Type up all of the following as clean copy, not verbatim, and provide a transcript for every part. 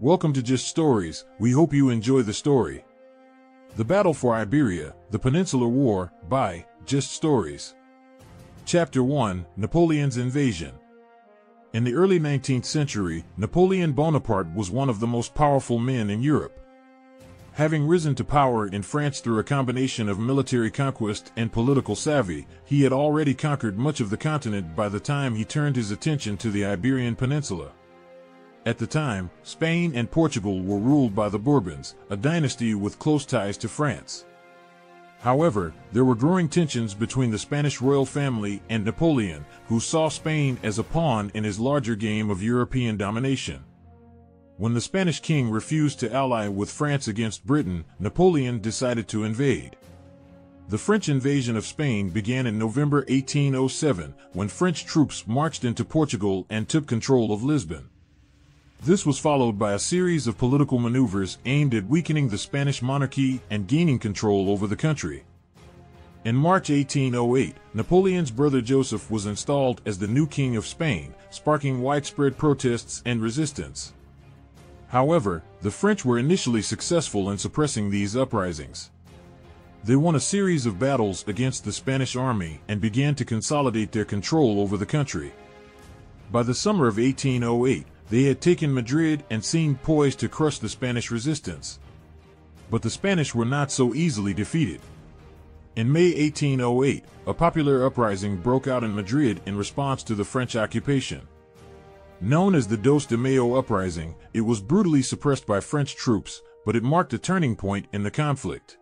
Welcome to Just Stories. We hope you enjoy the story. The Battle for Iberia, the Peninsular War, by Just Stories. Chapter 1, Napoleon's Invasion. In the early 19th century, Napoleon Bonaparte was one of the most powerful men in Europe. Having risen to power in France through a combination of military conquest and political savvy, he had already conquered much of the continent by the time he turned his attention to the Iberian Peninsula. At the time, Spain and Portugal were ruled by the Bourbons, a dynasty with close ties to France. However, there were growing tensions between the Spanish royal family and Napoleon, who saw Spain as a pawn in his larger game of European domination. When the Spanish king refused to ally with France against Britain, Napoleon decided to invade. The French invasion of Spain began in November 1807, when French troops marched into Portugal and took control of Lisbon. This was followed by a series of political maneuvers aimed at weakening the Spanish monarchy and gaining control over the country. In March 1808, Napoleon's brother Joseph was installed as the new king of Spain, sparking widespread protests and resistance. However, the French were initially successful in suppressing these uprisings. They won a series of battles against the Spanish army and began to consolidate their control over the country. By the summer of 1808, they had taken Madrid and seemed poised to crush the Spanish resistance. But the Spanish were not so easily defeated. In May 1808, a popular uprising broke out in Madrid in response to the French occupation. Known as the Dos de Mayo uprising, it was brutally suppressed by French troops, but it marked a turning point in the conflict.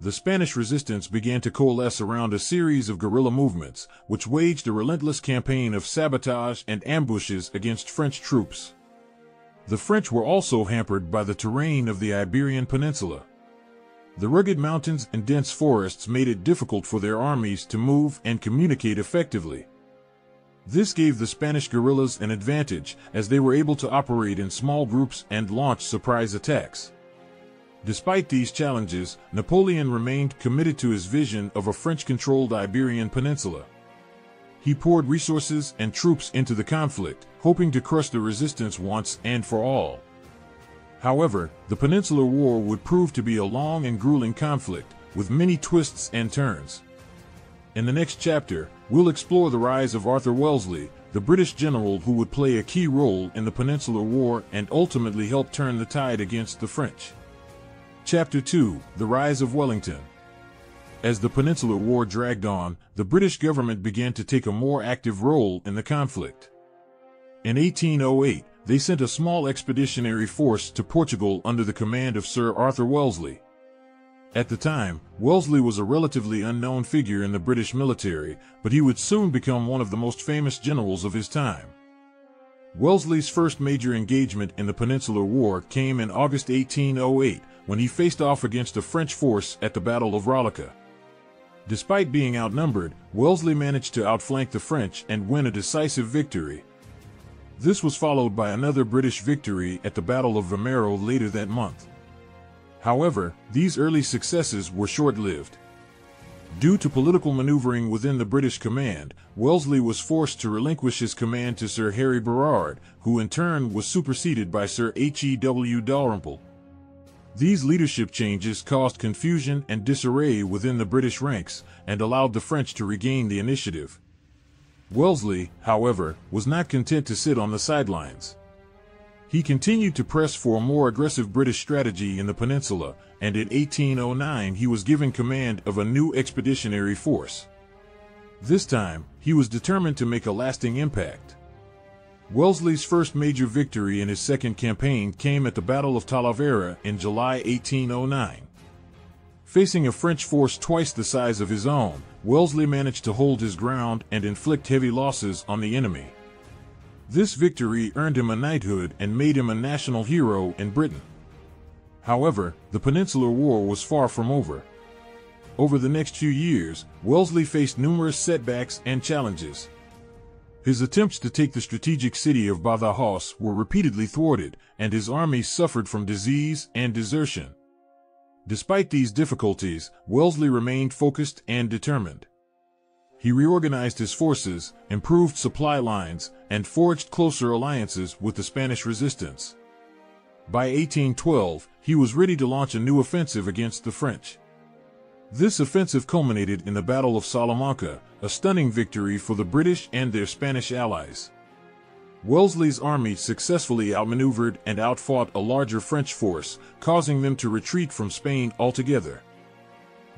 The Spanish resistance began to coalesce around a series of guerrilla movements, which waged a relentless campaign of sabotage and ambushes against French troops. The French were also hampered by the terrain of the Iberian Peninsula. The rugged mountains and dense forests made it difficult for their armies to move and communicate effectively. This gave the Spanish guerrillas an advantage, as they were able to operate in small groups and launch surprise attacks. Despite these challenges, Napoleon remained committed to his vision of a French-controlled Iberian Peninsula. He poured resources and troops into the conflict, hoping to crush the resistance once and for all. However, the Peninsular War would prove to be a long and grueling conflict, with many twists and turns. In the next chapter, we'll explore the rise of Arthur Wellesley, the British general who would play a key role in the Peninsular War and ultimately help turn the tide against the French. Chapter 2, The Rise of Wellington. As the Peninsular War dragged on, the British government began to take a more active role in the conflict. In 1808, they sent a small expeditionary force to Portugal under the command of Sir Arthur Wellesley. At the time, Wellesley was a relatively unknown figure in the British military, but he would soon become one of the most famous generals of his time. Wellesley's first major engagement in the Peninsular War came in August 1808, when he faced off against a French force at the Battle of Rolica. Despite being outnumbered, Wellesley managed to outflank the French and win a decisive victory. This was followed by another British victory at the Battle of Vimeiro later that month. However, these early successes were short-lived. Due to political maneuvering within the British command, Wellesley was forced to relinquish his command to Sir Harry Berard, who in turn was superseded by Sir H.E.W. Dalrymple. These leadership changes caused confusion and disarray within the British ranks and allowed the French to regain the initiative. Wellesley, however, was not content to sit on the sidelines. He continued to press for a more aggressive British strategy in the peninsula, and in 1809 he was given command of a new expeditionary force. This time, he was determined to make a lasting impact. Wellesley's first major victory in his second campaign came at the Battle of Talavera in July 1809. Facing a French force twice the size of his own, Wellesley managed to hold his ground and inflict heavy losses on the enemy. This victory earned him a knighthood and made him a national hero in Britain. However, the Peninsular War was far from over. Over the next few years, Wellesley faced numerous setbacks and challenges. His attempts to take the strategic city of Badajoz were repeatedly thwarted, and his army suffered from disease and desertion. Despite these difficulties, Wellesley remained focused and determined. He reorganized his forces, improved supply lines, and forged closer alliances with the Spanish resistance. By 1812, he was ready to launch a new offensive against the French. This offensive culminated in the Battle of Salamanca, a stunning victory for the British and their Spanish allies. Wellesley's army successfully outmaneuvered and outfought a larger French force, causing them to retreat from Spain altogether.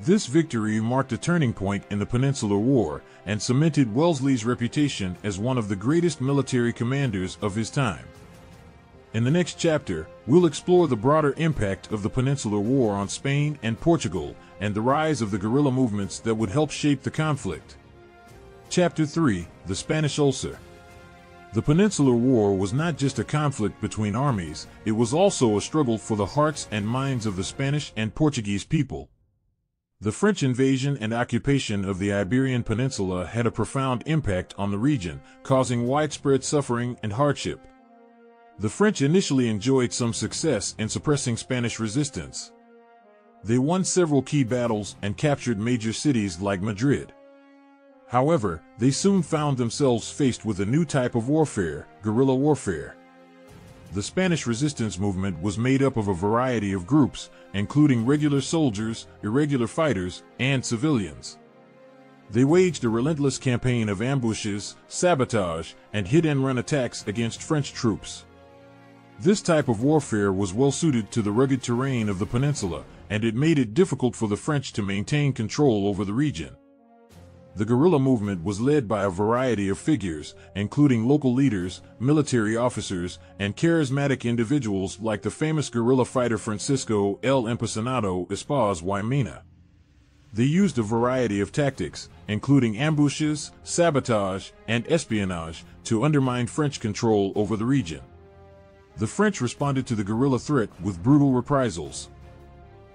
This victory marked a turning point in the Peninsular War and cemented Wellesley's reputation as one of the greatest military commanders of his time. In the next chapter, we'll explore the broader impact of the Peninsular War on Spain and Portugal and the rise of the guerrilla movements that would help shape the conflict. Chapter 3: The Spanish Ulcer. The Peninsular War was not just a conflict between armies, it was also a struggle for the hearts and minds of the Spanish and Portuguese people. The French invasion and occupation of the Iberian Peninsula had a profound impact on the region, causing widespread suffering and hardship. The French initially enjoyed some success in suppressing Spanish resistance. They won several key battles and captured major cities like Madrid. However, they soon found themselves faced with a new type of warfare, guerrilla warfare. The Spanish resistance movement was made up of a variety of groups, including regular soldiers, irregular fighters, and civilians. They waged a relentless campaign of ambushes, sabotage, and hit-and-run attacks against French troops. This type of warfare was well suited to the rugged terrain of the peninsula, and it made it difficult for the French to maintain control over the region. The guerrilla movement was led by a variety of figures, including local leaders, military officers, and charismatic individuals like the famous guerrilla fighter Francisco el Empecinado Espoz y Mena. They used a variety of tactics, including ambushes, sabotage, and espionage, to undermine French control over the region. The French responded to the guerrilla threat with brutal reprisals.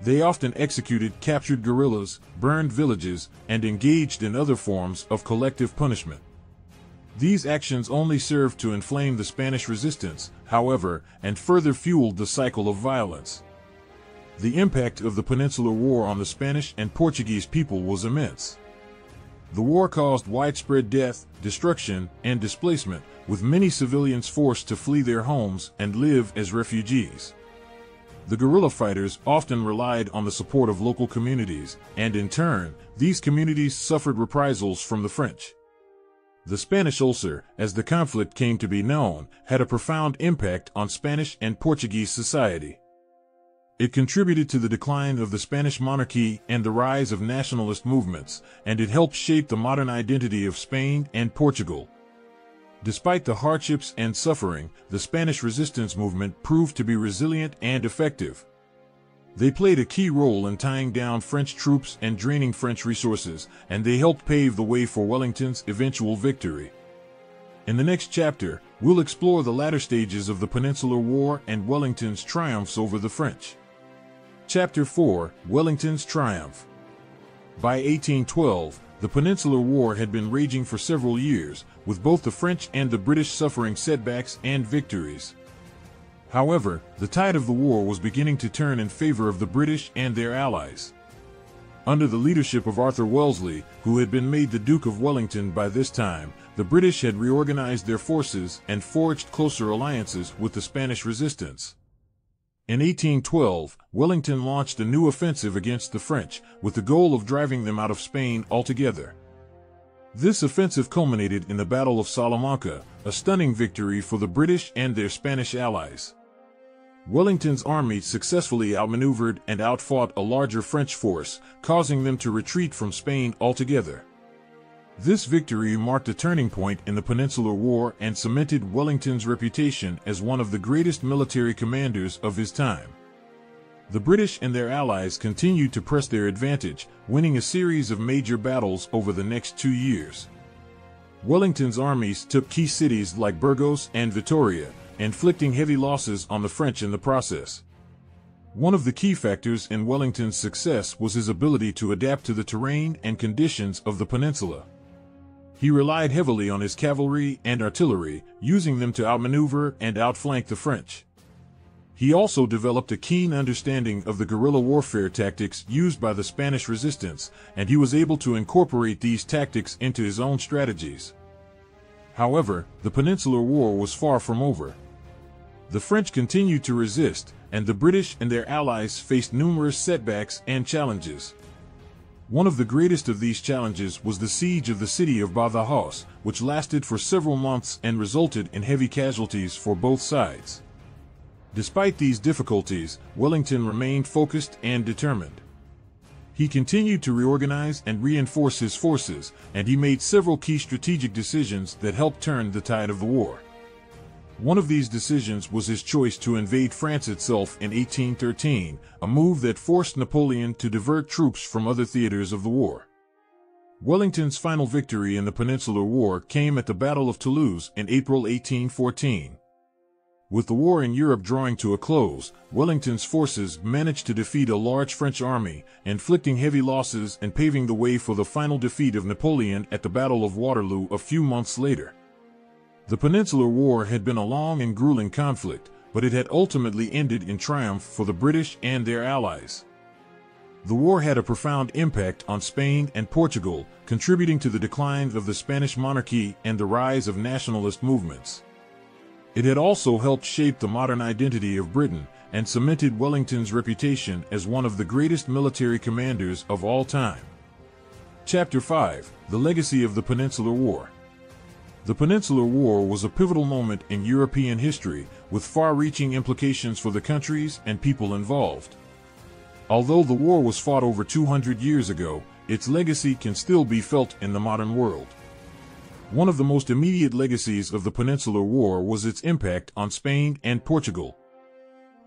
They often executed captured guerrillas, burned villages, and engaged in other forms of collective punishment. These actions only served to inflame the Spanish resistance, however, and further fueled the cycle of violence. The impact of the Peninsular War on the Spanish and Portuguese people was immense. The war caused widespread death, destruction, and displacement, with many civilians forced to flee their homes and live as refugees. The guerrilla fighters often relied on the support of local communities, and in turn, these communities suffered reprisals from the French. The Spanish Ulcer, as the conflict came to be known, had a profound impact on Spanish and Portuguese society. It contributed to the decline of the Spanish monarchy and the rise of nationalist movements, and it helped shape the modern identity of Spain and Portugal. Despite the hardships and suffering, the Spanish resistance movement proved to be resilient and effective. They played a key role in tying down French troops and draining French resources, and they helped pave the way for Wellington's eventual victory. In the next chapter, we'll explore the latter stages of the Peninsular War and Wellington's triumphs over the French. Chapter 4: Wellington's Triumph. By 1812, the Peninsular War had been raging for several years, with both the French and the British suffering setbacks and victories. However, the tide of the war was beginning to turn in favor of the British and their allies. Under the leadership of Arthur Wellesley, who had been made the Duke of Wellington by this time, the British had reorganized their forces and forged closer alliances with the Spanish resistance. In 1812, Wellington launched a new offensive against the French, with the goal of driving them out of Spain altogether. This offensive culminated in the Battle of Salamanca, a stunning victory for the British and their Spanish allies. Wellington's army successfully outmaneuvered and outfought a larger French force, causing them to retreat from Spain altogether. This victory marked a turning point in the Peninsular War and cemented Wellington's reputation as one of the greatest military commanders of his time. The British and their allies continued to press their advantage, winning a series of major battles over the next 2 years. Wellington's armies took key cities like Burgos and Vitoria, inflicting heavy losses on the French in the process. One of the key factors in Wellington's success was his ability to adapt to the terrain and conditions of the peninsula. He relied heavily on his cavalry and artillery, using them to outmaneuver and outflank the French. He also developed a keen understanding of the guerrilla warfare tactics used by the Spanish resistance, and he was able to incorporate these tactics into his own strategies. However, the Peninsular War was far from over. The French continued to resist, and the British and their allies faced numerous setbacks and challenges. One of the greatest of these challenges was the siege of the city of Badajoz, which lasted for several months and resulted in heavy casualties for both sides. Despite these difficulties, Wellington remained focused and determined. He continued to reorganize and reinforce his forces, and he made several key strategic decisions that helped turn the tide of the war. One of these decisions was his choice to invade France itself in 1813, a move that forced Napoleon to divert troops from other theaters of the war. Wellington's final victory in the Peninsular War came at the Battle of Toulouse in April 1814. With the war in Europe drawing to a close, Wellington's forces managed to defeat a large French army, inflicting heavy losses and paving the way for the final defeat of Napoleon at the Battle of Waterloo a few months later. The Peninsular War had been a long and grueling conflict, but it had ultimately ended in triumph for the British and their allies. The war had a profound impact on Spain and Portugal, contributing to the decline of the Spanish monarchy and the rise of nationalist movements. It had also helped shape the modern identity of Britain and cemented Wellington's reputation as one of the greatest military commanders of all time. Chapter 5: The Legacy of the Peninsular War. The Peninsular War was a pivotal moment in European history, with far-reaching implications for the countries and people involved. Although the war was fought over 200 years ago, its legacy can still be felt in the modern world. One of the most immediate legacies of the Peninsular War was its impact on Spain and Portugal.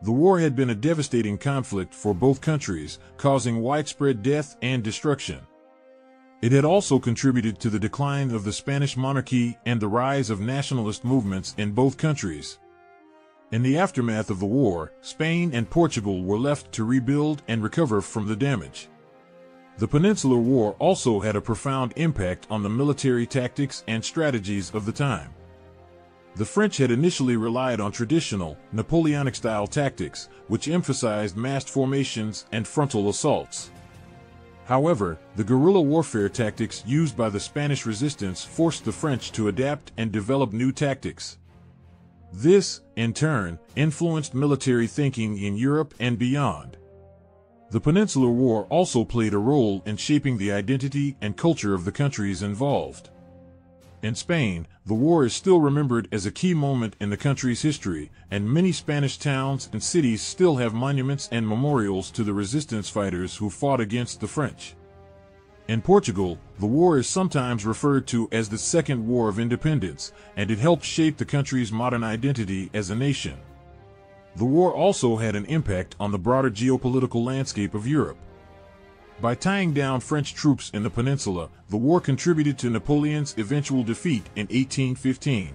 The war had been a devastating conflict for both countries, causing widespread death and destruction. It had also contributed to the decline of the Spanish monarchy and the rise of nationalist movements in both countries. In the aftermath of the war, Spain and Portugal were left to rebuild and recover from the damage. The Peninsular War also had a profound impact on the military tactics and strategies of the time. The French had initially relied on traditional, Napoleonic-style tactics, which emphasized massed formations and frontal assaults. However, the guerrilla warfare tactics used by the Spanish resistance forced the French to adapt and develop new tactics. This, in turn, influenced military thinking in Europe and beyond. The Peninsular War also played a role in shaping the identity and culture of the countries involved. In Spain, the war is still remembered as a key moment in the country's history, and many Spanish towns and cities still have monuments and memorials to the resistance fighters who fought against the French. In Portugal, the war is sometimes referred to as the Second War of Independence, and it helped shape the country's modern identity as a nation. The war also had an impact on the broader geopolitical landscape of Europe. By tying down French troops in the peninsula, the war contributed to Napoleon's eventual defeat in 1815.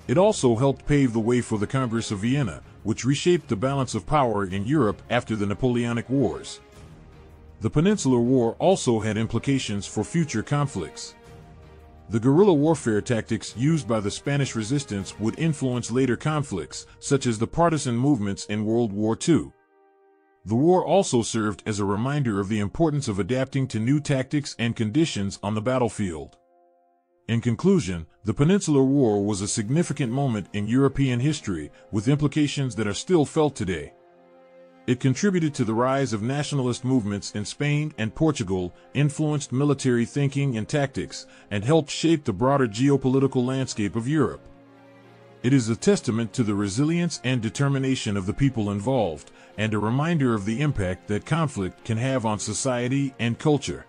It also helped pave the way for the Congress of Vienna, which reshaped the balance of power in Europe after the Napoleonic Wars. The Peninsular War also had implications for future conflicts. The guerrilla warfare tactics used by the Spanish resistance would influence later conflicts, such as the partisan movements in World War II. The war also served as a reminder of the importance of adapting to new tactics and conditions on the battlefield. In conclusion, the Peninsular War was a significant moment in European history, with implications that are still felt today. It contributed to the rise of nationalist movements in Spain and Portugal, influenced military thinking and tactics, and helped shape the broader geopolitical landscape of Europe. It is a testament to the resilience and determination of the people involved, and a reminder of the impact that conflict can have on society and culture.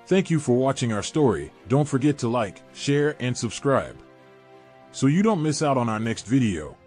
Thank you for watching our story. Don't forget to like, share, and subscribe, so you don't miss out on our next video.